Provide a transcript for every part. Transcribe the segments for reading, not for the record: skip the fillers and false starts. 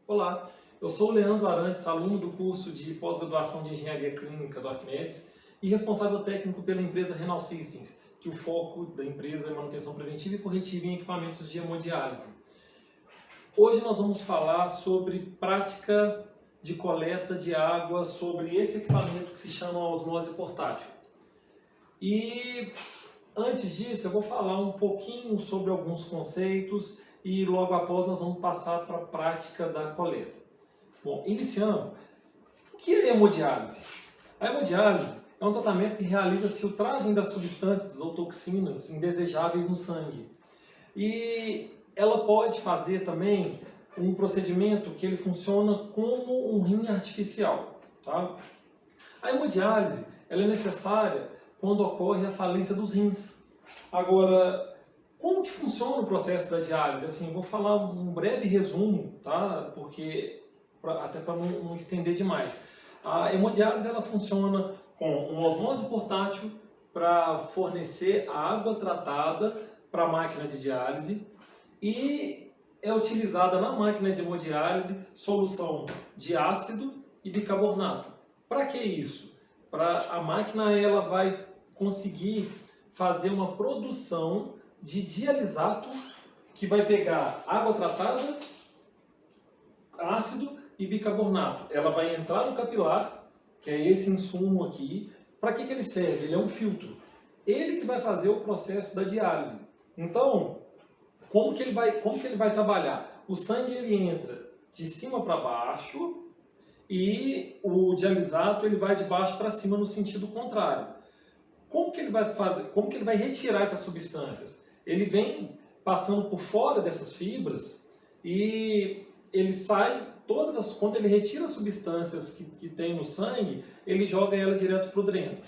Olá, eu sou o Leandro Arantes, aluno do curso de pós-graduação de Engenharia Clínica do Arquimedes e responsável técnico pela empresa Renal Systems, que o foco da empresa é manutenção preventiva e corretiva em equipamentos de hemodiálise. Hoje nós vamos falar sobre prática de coleta de água sobre esse equipamento que se chama osmose portátil. E antes disso, eu vou falar um pouquinho sobre alguns conceitos e logo após nós vamos passar para a prática da coleta. Bom, iniciando, o que é hemodiálise? A hemodiálise é um tratamento que realiza a filtragem das substâncias ou toxinas indesejáveis no sangue. E ela pode fazer também um procedimento que ele funciona como um rim artificial. Tá? A hemodiálise ela é necessária quando ocorre a falência dos rins. Agora, como que funciona o processo da diálise? Assim, vou falar um breve resumo, tá? Porque até para não estender demais. A hemodiálise ela funciona com uma osmose portátil para fornecer a água tratada para a máquina de diálise e é utilizada na máquina de hemodiálise solução de ácido e bicarbonato. Para que isso? Para a máquina ela vai conseguir fazer uma produção de dialisato que vai pegar água tratada, ácido e bicarbonato. Ela vai entrar no capilar, que é esse insumo aqui. Para que ele serve? Ele é um filtro. Ele que vai fazer o processo da diálise. Então, como que ele vai trabalhar? O sangue ele entra de cima para baixo e o dialisato ele vai de baixo para cima no sentido contrário. Como que ele vai fazer? Como que ele vai retirar essas substâncias? Ele vem passando por fora dessas fibras e ele sai quando ele retira as substâncias que tem no sangue, ele joga ela direto para o dreno.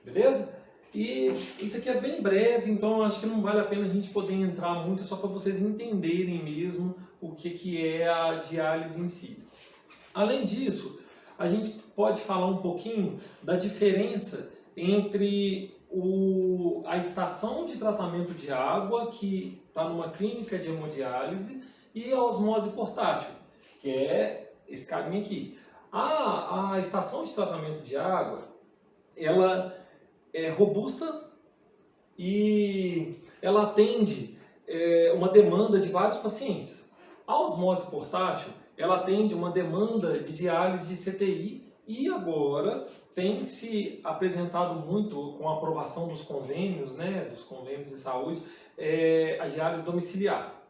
Beleza? E isso aqui é bem breve, então acho que não vale a pena a gente poder entrar muito, só para vocês entenderem mesmo o que é a diálise em si. Além disso, a gente pode falar um pouquinho da diferença entre a estação de tratamento de água, que está numa clínica de hemodiálise, e a osmose portátil, que é esse carinha aqui. A estação de tratamento de água, ela é robusta e ela atende uma demanda de vários pacientes. A osmose portátil, ela atende uma demanda de diálise de CTI e agora tem se apresentado muito com a aprovação dos convênios, né, dos convênios de saúde, a diálise domiciliar.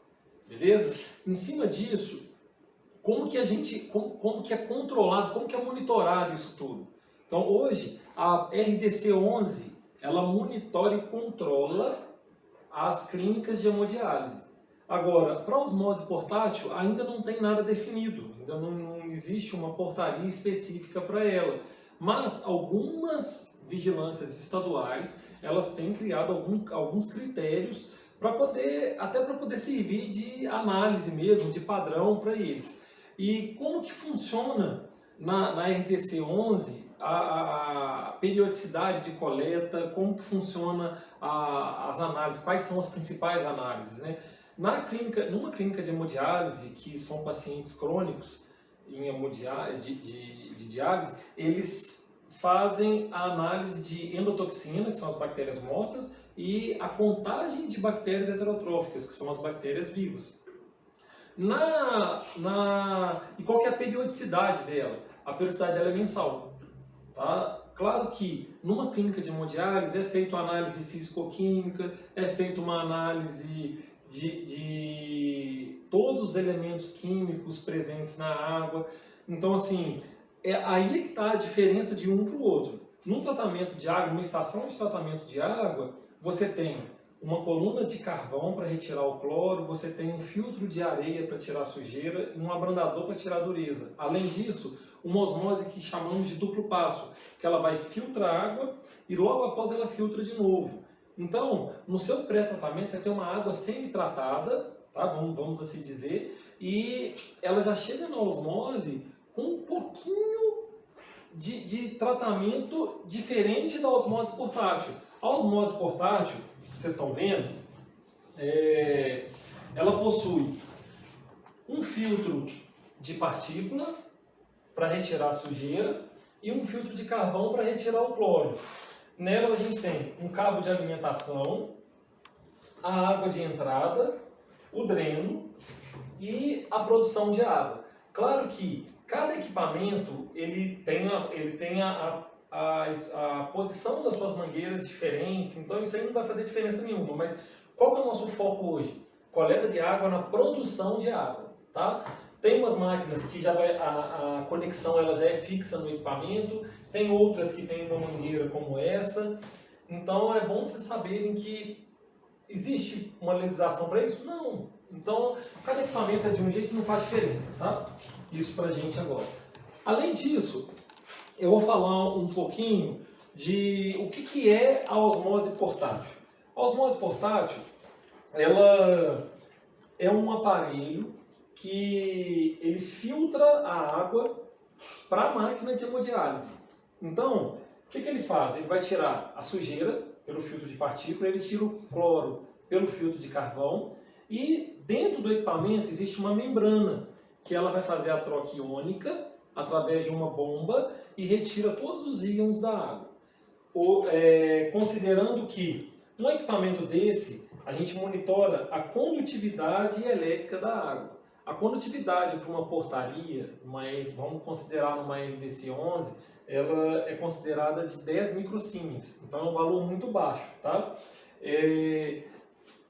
Beleza? Em cima disso, como que é controlado, como que é monitorado isso tudo? Então hoje a RDC 11 ela monitora e controla as clínicas de hemodiálise. Agora, para a osmose portátil ainda não tem nada definido, ainda não existe uma portaria específica para ela. Mas algumas vigilâncias estaduais elas têm criado alguns critérios até para poder servir de análise mesmo, de padrão para eles. E como que funciona na RDC 11 a periodicidade de coleta, como que funciona as análises, quais são as principais análises, né? Numa clínica de hemodiálise, que são pacientes crônicos de diálise, eles fazem a análise de endotoxina, que são as bactérias mortas, e a contagem de bactérias heterotróficas, que são as bactérias vivas. E qual que é a periodicidade dela? A periodicidade dela é mensal. Tá? Claro que numa clínica de hemodiálise é feita uma análise físico-química, é feita uma análise de todos os elementos químicos presentes na água. Então, assim, é aí que está a diferença de um para o outro. Num tratamento de água, numa estação de tratamento de água, você tem uma coluna de carvão para retirar o cloro, você tem um filtro de areia para tirar a sujeira e um abrandador para tirar a dureza. Além disso, uma osmose que chamamos de duplo passo, que ela vai filtrar a água e logo após ela filtra de novo. Então, no seu pré-tratamento, você tem uma água semi-tratada, tá? vamos assim dizer, e ela já chega na osmose com um pouquinho de tratamento diferente da osmose portátil. A osmose portátil, que vocês estão vendo, ela possui um filtro de partícula para retirar a sujeira e um filtro de carvão para retirar o cloro. Nela a gente tem um cabo de alimentação, a água de entrada, o dreno e a produção de água. Claro que cada equipamento ele tem a posição das suas mangueiras diferentes, então isso aí não vai fazer diferença nenhuma. Mas qual que é o nosso foco hoje? Coleta de água na produção de água, tá? Tem umas máquinas que já vai, a conexão ela já é fixa no equipamento, tem outras que tem uma mangueira como essa. Então é bom vocês saberem que existe uma legislação para isso? Não. Então cada equipamento é de um jeito que não faz diferença, tá? Isso pra gente agora. Além disso, eu vou falar um pouquinho de o que é a osmose portátil. A osmose portátil, ela é um aparelho que ele filtra a água para a máquina de hemodiálise. Então, o que ele faz? Ele vai tirar a sujeira pelo filtro de partícula, ele tira o cloro pelo filtro de carvão e dentro do equipamento existe uma membrana que ela vai fazer a troca iônica através de uma bomba e retira todos os íons da água. Considerando que um equipamento desse, a gente monitora a condutividade elétrica da água. A condutividade para uma portaria, vamos considerar numa RDC 11, ela é considerada de 10 microsiemens, então é um valor muito baixo, tá?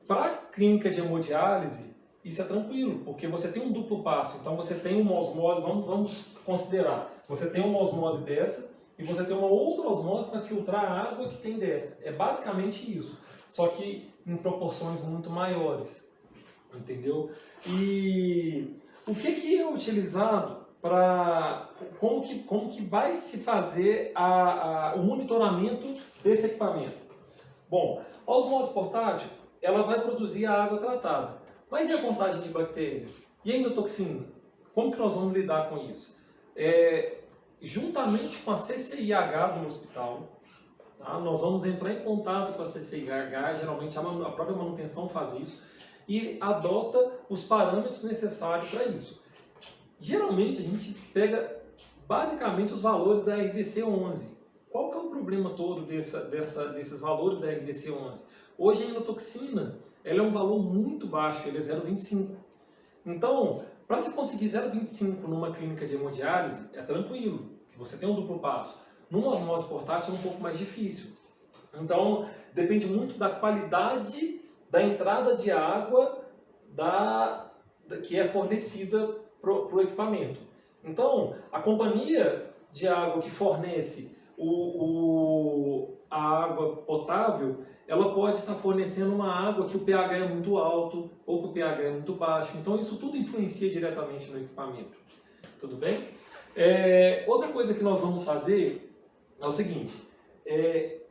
Para a clínica de hemodiálise, isso é tranquilo, porque você tem um duplo passo, então você tem uma osmose, vamos considerar, você tem uma osmose dessa e você tem uma outra osmose para filtrar a água que tem dessa. É basicamente isso, só que em proporções muito maiores, entendeu? E o que é utilizado para... Como que vai se fazer o monitoramento desse equipamento? Bom, a osmose portátil, ela vai produzir a água tratada. Mas e a contagem de bactérias? E a endotoxina? Como que nós vamos lidar com isso? Juntamente com a CCIH do hospital, tá? Nós vamos entrar em contato com a CCIH, geralmente a própria manutenção faz isso, e adota os parâmetros necessários para isso. Geralmente a gente pega basicamente os valores da RDC 11. Qual que é o problema todo desses valores da RDC 11? Hoje a endotoxina ela é um valor muito baixo, ele é 0,25. Então, para se conseguir 0,25 numa clínica de hemodiálise, é tranquilo, que você tem um duplo passo. Numa osmose portátil é um pouco mais difícil. Então, depende muito da qualidade da entrada de água que é fornecida para o equipamento. Então, a companhia de água que fornece a água potável, ela pode estar fornecendo uma água que o pH é muito alto ou que o pH é muito baixo. Então, isso tudo influencia diretamente no equipamento. Tudo bem? Outra coisa que nós vamos fazer é o seguinte.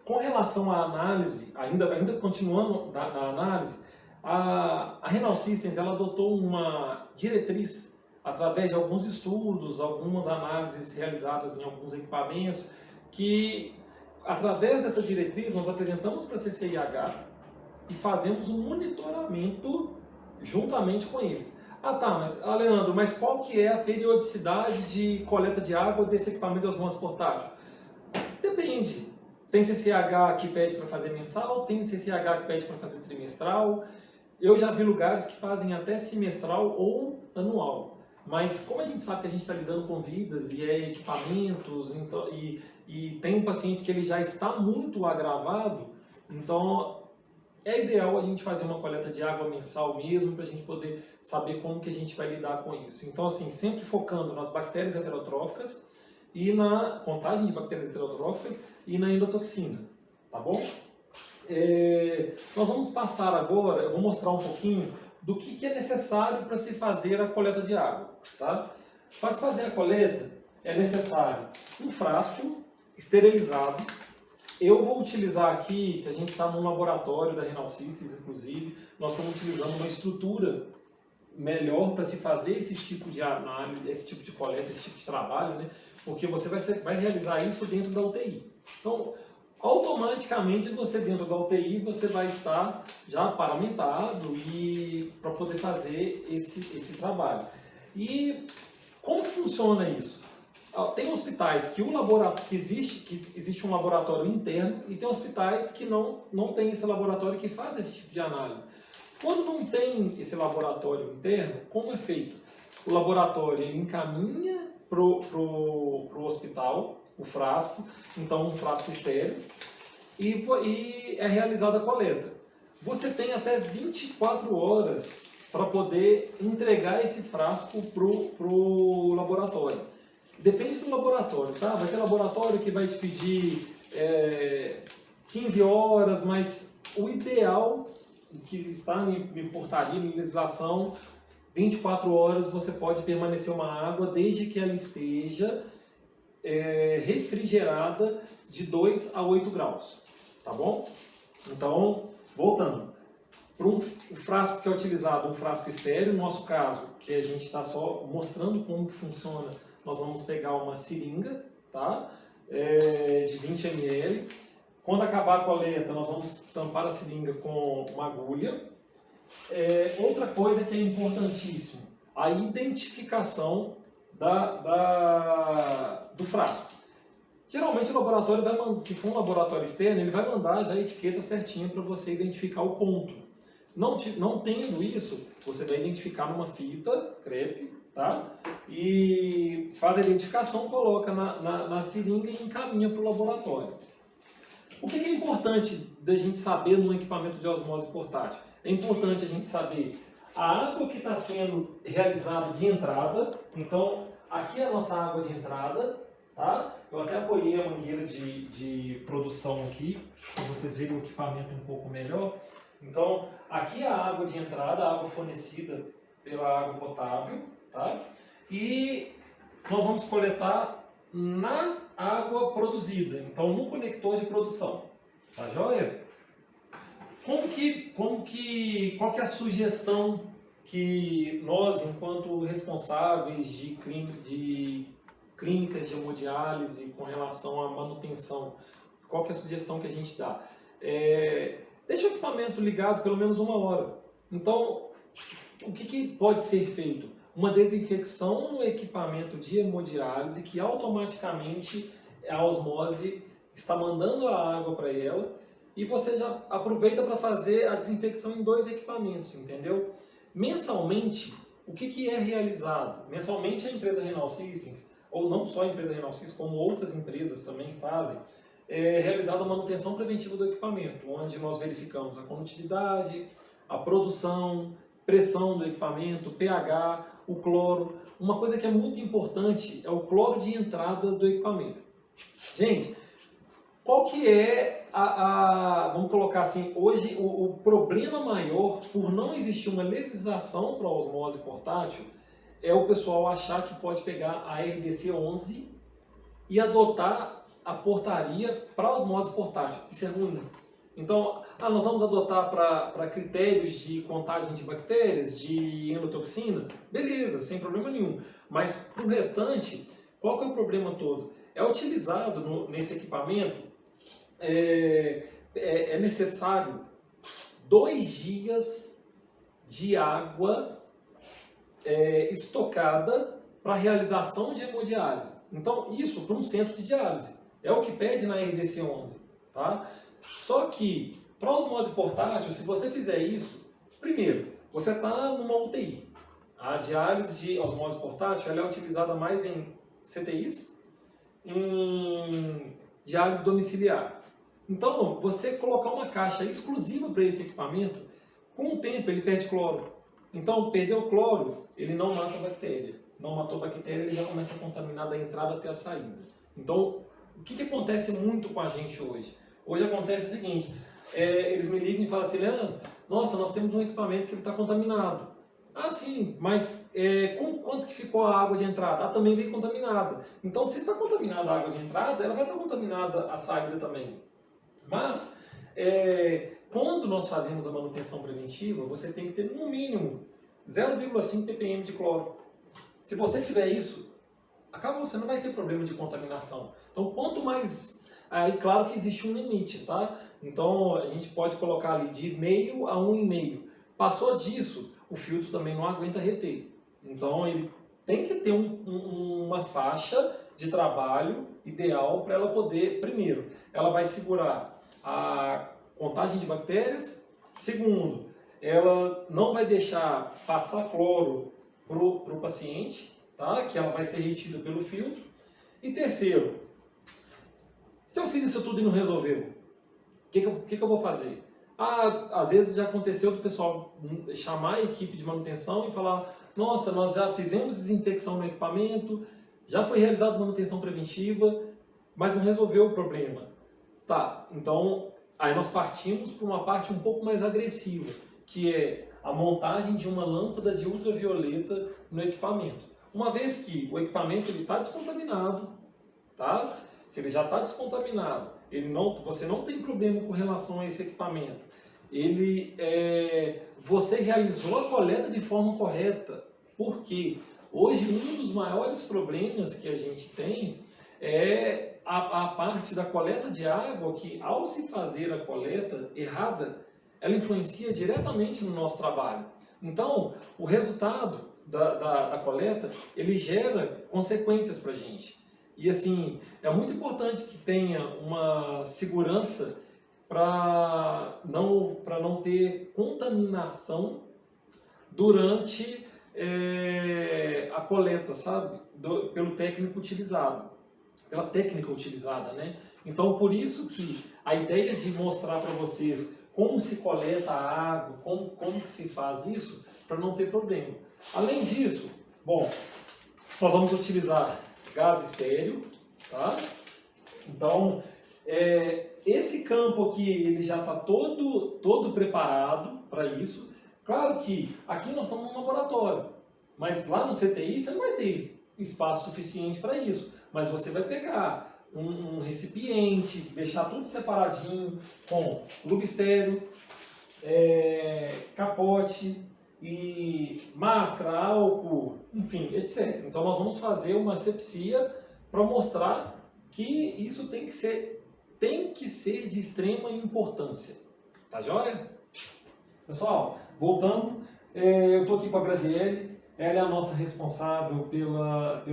Com relação à análise, ainda continuando na análise, a Renal Systems ela adotou uma diretriz através de alguns estudos, algumas análises realizadas em alguns equipamentos, que através dessa diretriz nós apresentamos para a CCIH e fazemos um monitoramento juntamente com eles. Ah tá, mas Leandro, mas qual que é a periodicidade de coleta de água desse equipamento de osmose portátil? Depende. Tem CCH que pede para fazer mensal, tem CCH que pede para fazer trimestral. Eu já vi lugares que fazem até semestral ou anual. Mas como a gente sabe que a gente está lidando com vidas e equipamentos, então, e tem um paciente que ele já está muito agravado, então é ideal a gente fazer uma coleta de água mensal mesmo para a gente poder saber como que a gente vai lidar com isso. Então assim, sempre focando nas bactérias heterotróficas e na contagem de bactérias heterotróficas e na endotoxina, tá bom? Nós vamos passar agora, eu vou mostrar um pouquinho do que é necessário para se fazer a coleta de água, tá? Para se fazer a coleta é necessário um frasco esterilizado. Eu vou utilizar aqui, que a gente está num laboratório da Renal Systems, inclusive, nós estamos utilizando uma estrutura melhor para se fazer esse tipo de análise, esse tipo de coleta, esse tipo de trabalho, né? Porque você vai realizar isso dentro da UTI. Então, automaticamente você dentro da UTI você vai estar já paramentado e para poder fazer esse trabalho. E funciona isso? Tem hospitais que existe um laboratório interno e tem hospitais que não tem esse laboratório que faz esse tipo de análise. Quando não tem esse laboratório interno, como é feito? O laboratório ele encaminha para o hospital o frasco, então um frasco estéril, e é realizada a coleta. Você tem até 24 horas para poder entregar esse frasco para o laboratório. Depende do laboratório, tá? Vai ter laboratório que vai te pedir 15 horas, mas o ideal, que está em portaria, em legislação, 24 horas você pode permanecer uma água desde que ela esteja refrigerada de 2 a 8 graus, tá bom? Então, voltando. Para o frasco que é utilizado, um frasco estéreo, no nosso caso, que a gente está só mostrando como funciona, nós vamos pegar uma seringa, tá? De 20 ml. Quando acabar a coleta, nós vamos tampar a seringa com uma agulha. Outra coisa que é importantíssimo, a identificação do frasco. Geralmente o laboratório vai mandar, se for um laboratório externo, ele vai mandar já a etiqueta certinha para você identificar o ponto. Não tendo isso, você vai identificar numa fita crepe, tá? E faz a identificação, coloca na seringa e encaminha para o laboratório. O que é importante da gente saber num equipamento de osmose portátil? É importante a gente saber a água que está sendo realizada de entrada. Então, aqui é a nossa água de entrada, tá? Eu até apoiei a mangueira de produção aqui, para vocês verem o equipamento um pouco melhor. Então, aqui é a água de entrada, a água fornecida pela água potável, tá? E nós vamos coletar na água produzida, então no conector de produção, tá joia? Qual que é a sugestão que nós, enquanto responsáveis de clínicas de hemodiálise com relação à manutenção, qual que é a sugestão que a gente dá? Deixa o equipamento ligado pelo menos 1 hora. Então, o que pode ser feito? Uma desinfecção no equipamento de hemodiálise que automaticamente a osmose está mandando a água para ela e você já aproveita para fazer a desinfecção em 2 equipamentos, entendeu? Mensalmente, o que é realizado? Mensalmente a empresa Renal Systems, ou não só a empresa Renal Systems, como outras empresas também fazem, é realizada a manutenção preventiva do equipamento, onde nós verificamos a condutividade, a produção, pressão do equipamento, pH, o cloro. Uma coisa que é muito importante é o cloro de entrada do equipamento. Gente, qual que é vamos colocar assim, hoje o problema maior por não existir uma legislação para a osmose portátil é o pessoal achar que pode pegar a RDC 11 e adotar a portaria para a osmose portátil. Isso é ruim. Então, nós vamos adotar para critérios de contagem de bactérias, de endotoxina? Beleza, sem problema nenhum. Mas para o restante, qual que é o problema todo? É utilizado nesse equipamento, é necessário 2 dias de água estocada para a realização de hemodiálise. Então, isso para um centro de diálise. É o que pede na RDC 11. Tá? Só que, para a osmose portátil, se você fizer isso, primeiro, você está numa UTI. A diálise de osmose portátil ela é utilizada mais em CTIs, em diálise domiciliar. Então, você colocar uma caixa exclusiva para esse equipamento, com o tempo ele perde cloro. Então, perdeu o cloro, ele não mata a bactéria. Não matou a bactéria, ele já começa a contaminar da entrada até a saída. Então, o que acontece muito com a gente hoje? Hoje acontece o seguinte, eles me ligam e falam assim, Leandro, nossa, nós temos um equipamento que está contaminado. Ah, sim, mas quanto que ficou a água de entrada? Também veio contaminada. Então, se está contaminada a água de entrada, ela vai estar contaminada a saída também. Mas, quando nós fazemos a manutenção preventiva, você tem que ter, no mínimo, 0,5 ppm de cloro. Se você tiver isso, acabou, você não vai ter problema de contaminação. Então, quanto mais... Aí, claro que existe um limite, tá? Então, a gente pode colocar ali de 0,5 a 1,5. Passou disso, o filtro também não aguenta reter. Então, ele tem que ter uma faixa de trabalho ideal para ela poder, primeiro, ela vai segurar a contagem de bactérias. Segundo, ela não vai deixar passar cloro para o paciente, tá? Que ela vai ser retida pelo filtro. E terceiro, se eu fiz isso tudo e não resolveu, o que eu vou fazer? Às vezes já aconteceu do pessoal chamar a equipe de manutenção e falar: nossa, nós já fizemos desinfecção no equipamento, já foi realizada manutenção preventiva, mas não resolveu o problema. Tá, então aí nós partimos para uma parte um pouco mais agressiva, que é a montagem de uma lâmpada de ultravioleta no equipamento. Uma vez que o equipamento está descontaminado, tá? Se ele já está descontaminado, você não tem problema com relação a esse equipamento. Você realizou a coleta de forma correta. Por quê? Hoje, um dos maiores problemas que a gente tem é a parte da coleta de água, que ao se fazer a coleta errada, ela influencia diretamente no nosso trabalho. Então, o resultado da coleta, ele gera consequências para a gente. E assim, é muito importante que tenha uma segurança para não ter contaminação durante a coleta, sabe? Pelo técnico utilizado, pela técnica utilizada, né? Então, por isso que a ideia de mostrar para vocês como se coleta a água, como que se faz isso, para não ter problema. Além disso, bom, nós vamos utilizar gás estéreo, tá? Então, esse campo aqui, ele já está todo preparado para isso. Claro que aqui nós estamos num laboratório, mas lá no CTI você não vai ter espaço suficiente para isso. Mas você vai pegar um recipiente, deixar tudo separadinho com luva estéreo, capote e máscara, álcool, enfim, etc. Então nós vamos fazer uma asepsia para mostrar que isso tem que ser de extrema importância. Tá joia? Pessoal, voltando, eu estou aqui com a Graziele. Ela é a nossa responsável pela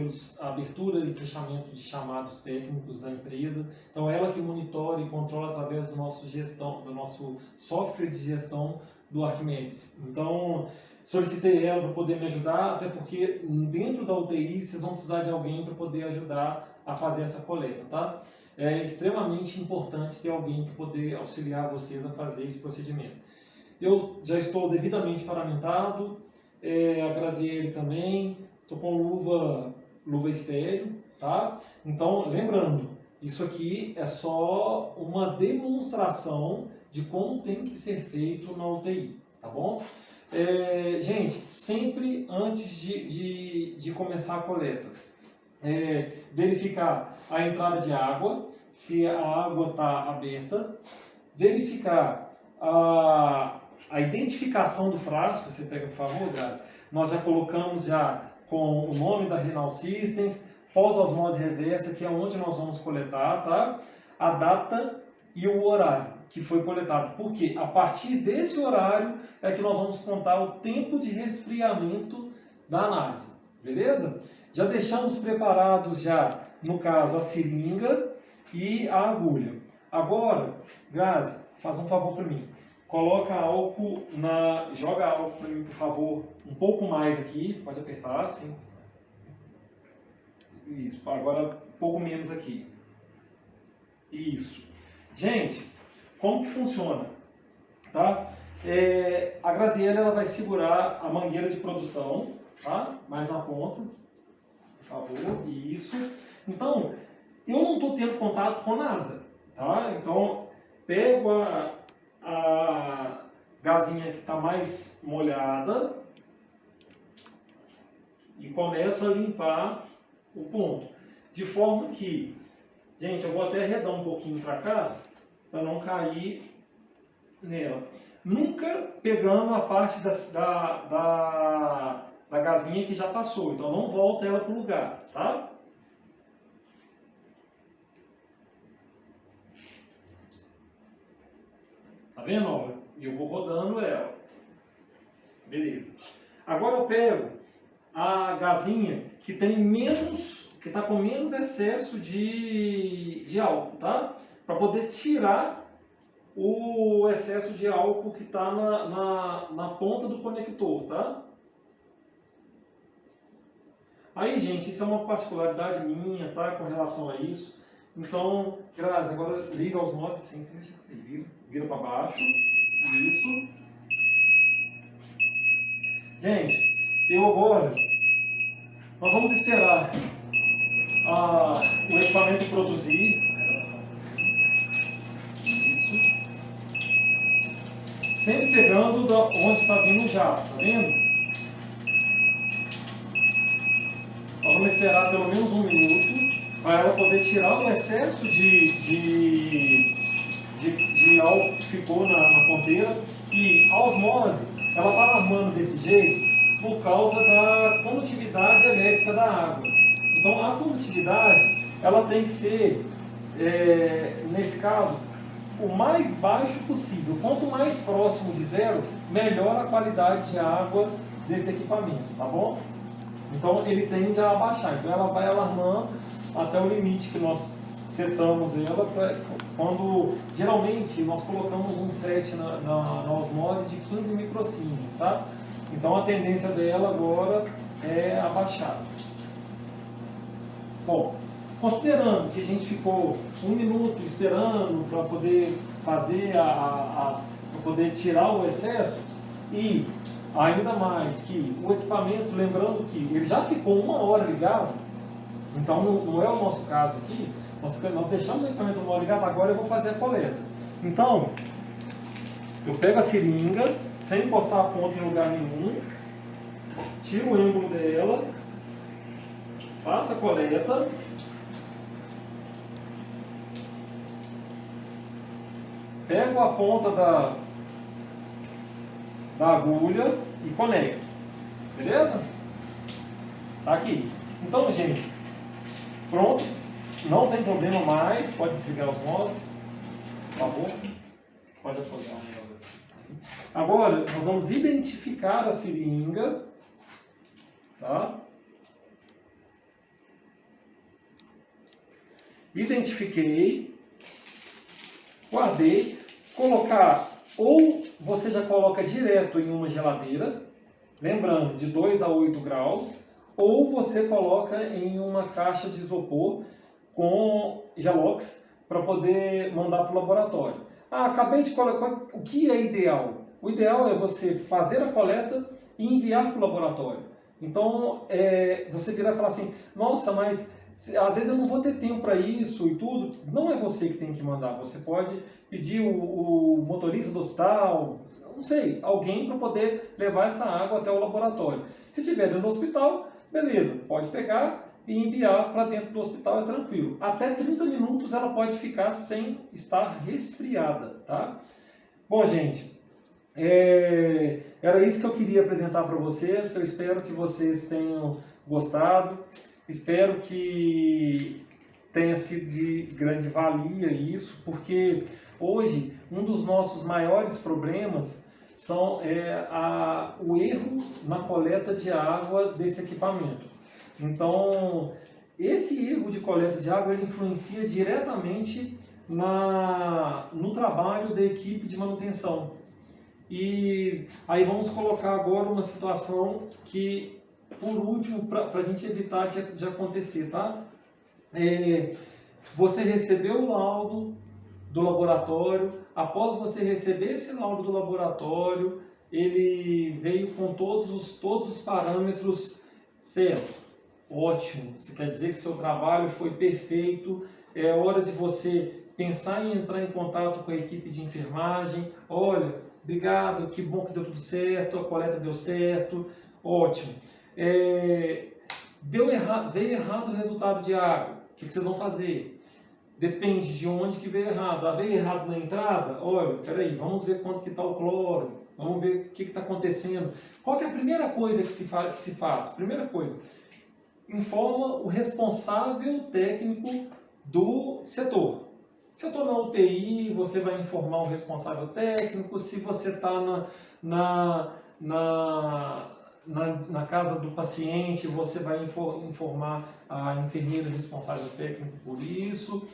abertura e fechamento de chamados técnicos da empresa. Então, ela que monitora e controla através do nosso software de gestão do Arquimedes. Então, solicitei ela para poder me ajudar, até porque dentro da UTI vocês vão precisar de alguém para poder ajudar a fazer essa coleta, tá? É extremamente importante ter alguém para poder auxiliar vocês a fazer esse procedimento. Eu já estou devidamente paramentado, a Graziele também, estou com luva estéreo, tá? Então, lembrando, isso aqui é só uma demonstração de como tem que ser feito na UTI, tá bom? Gente, sempre antes de começar a coleta, verificar a entrada de água, se a água está aberta, verificar a identificação do frasco. Você pega, por favor, Gabi. Nós já colocamos com o nome da Renal Systems, pós-osmose reversa, que é onde nós vamos coletar, tá? A data e o horário que foi coletado. Porque a partir desse horário é que nós vamos contar o tempo de resfriamento da análise, beleza? Já deixamos preparados no caso, a seringa e a agulha. Agora, Grazi, faz um favor para mim. Coloca álcool joga álcool para mim, por favor, um pouco mais aqui, pode apertar, assim. Isso, agora um pouco menos aqui. Isso. Gente, como que funciona? Tá? A Graziele, ela vai segurar a mangueira de produção, tá? Mais na ponta, por favor, isso. Então, eu não estou tendo contato com nada, tá? Então, pego a gazinha que está mais molhada e começo a limpar o ponto. De forma que, gente, eu vou até arredar um pouquinho para cá, para não cair nela. Nunca pegando a parte da gazinha que já passou, então não volta ela para o lugar, tá? Tá vendo? Ó, eu vou rodando ela. Beleza. Agora eu pego a gazinha que tem menos, que está com menos excesso de álcool, tá? Para poder tirar o excesso de álcool que está na ponta do conector, tá? Aí, gente, isso é uma particularidade minha, tá? Com relação a isso. Então, Grazi, agora liga os modos sem mexer. Vira para baixo. Isso. Gente, eu agora, nós vamos esperar o equipamento produzir. Isso. Sempre pegando da onde está vindo o jato, tá vendo? Nós vamos esperar pelo menos 1 minuto para ela poder tirar o excesso de álcool que ficou na ponteira. E a osmose, ela está alarmando desse jeito por causa da condutividade elétrica da água. Então a condutividade, ela tem que ser, nesse caso, o mais baixo possível. Quanto mais próximo de zero, melhor a qualidade de água desse equipamento, tá bom? Então ele tende a abaixar, então ela vai alarmando até o limite que nós setamos ela, quando geralmente nós colocamos um set na osmose de 15 microsiemens, tá? Então a tendência dela agora é abaixar. Bom, considerando que a gente ficou 1 minuto esperando para poder fazer para poder tirar o excesso, e ainda mais que o equipamento, lembrando que ele já ficou 1 hora ligado, então não é o nosso caso aqui, nós deixamos o equipamento 1 hora ligado, agora eu vou fazer a coleta. Então, eu pego a seringa, sem encostar a ponta em lugar nenhum, tiro o êmbolo dela, faço a coleta, pego a ponta da agulha e conecto, beleza? Tá aqui. Então, gente, pronto, não tem problema mais, pode desligar os modos, por favor, pode apoiar. Agora, nós vamos identificar a seringa, tá? Identifiquei, guardei, colocar, ou você já coloca direto em uma geladeira, lembrando, de 2 a 8 graus, ou você coloca em uma caixa de isopor com Gelox para poder mandar para o laboratório. Acabei de colocar, o que é ideal? O ideal é você fazer a coleta e enviar para o laboratório. Então, você virar e falar assim, nossa, mas às vezes eu não vou ter tempo para isso e tudo. Não é você que tem que mandar, você pode pedir o motorista do hospital, não sei, alguém para poder levar essa água até o laboratório. Se tiver dentro do hospital, beleza, pode pegar e enviar para dentro do hospital, é tranquilo. Até 30 minutos ela pode ficar sem estar resfriada, tá? Bom, gente, era isso que eu queria apresentar para vocês. Eu espero que vocês tenham gostado. Espero que tenha sido de grande valia isso, porque hoje um dos nossos maiores problemas o erro na coleta de água desse equipamento. Então, esse erro de coleta de água ele influencia diretamente no trabalho da equipe de manutenção. E aí vamos colocar agora uma situação que, por último, para a gente evitar de acontecer, tá? Você recebeu o laudo do laboratório. Após você receber esse laudo do laboratório, ele veio com todos os parâmetros certos. Ótimo, isso quer dizer que seu trabalho foi perfeito. É hora de você pensar em entrar em contato com a equipe de enfermagem. Olha, obrigado, que bom que deu tudo certo, a coleta deu certo, ótimo. Veio errado o resultado de água, o que vocês vão fazer? Depende de onde que veio errado. Veio errado na entrada? Olha, peraí, vamos ver quanto que está o cloro, vamos ver o que está acontecendo. Qual que é a primeira coisa que se faz? Primeira coisa, informa o responsável técnico do setor. Se eu estou na UTI, você vai informar o responsável técnico. Se você está na casa do paciente, você vai informar a enfermeira responsável técnico por isso,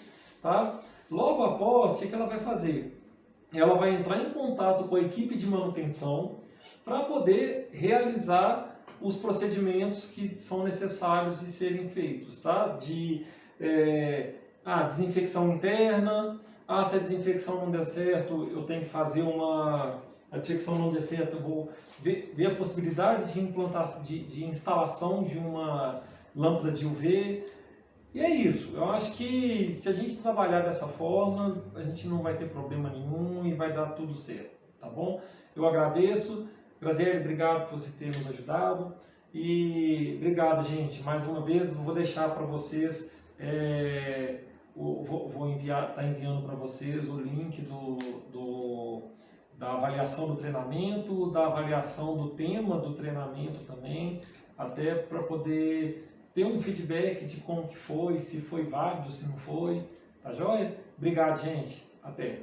tá? Logo após, o que ela vai fazer? Ela vai entrar em contato com a equipe de manutenção para poder realizar os procedimentos que são necessários de serem feitos, tá? Desinfecção interna. Se a desinfecção não der certo, eu tenho que fazer a desinfecção não der certo, eu vou ver a possibilidade de instalação de uma lâmpada de UV. E é isso. Eu acho que se a gente trabalhar dessa forma, a gente não vai ter problema nenhum e vai dar tudo certo, tá bom? Eu agradeço. Graziele, obrigado por você ter nos ajudado. E obrigado, gente. Mais uma vez, vou deixar para vocês, tá enviando para vocês o link da avaliação do treinamento, da avaliação do tema do treinamento também, até para poder ter um feedback de como que foi, se foi válido, se não foi. Tá joia? Obrigado, gente. Até.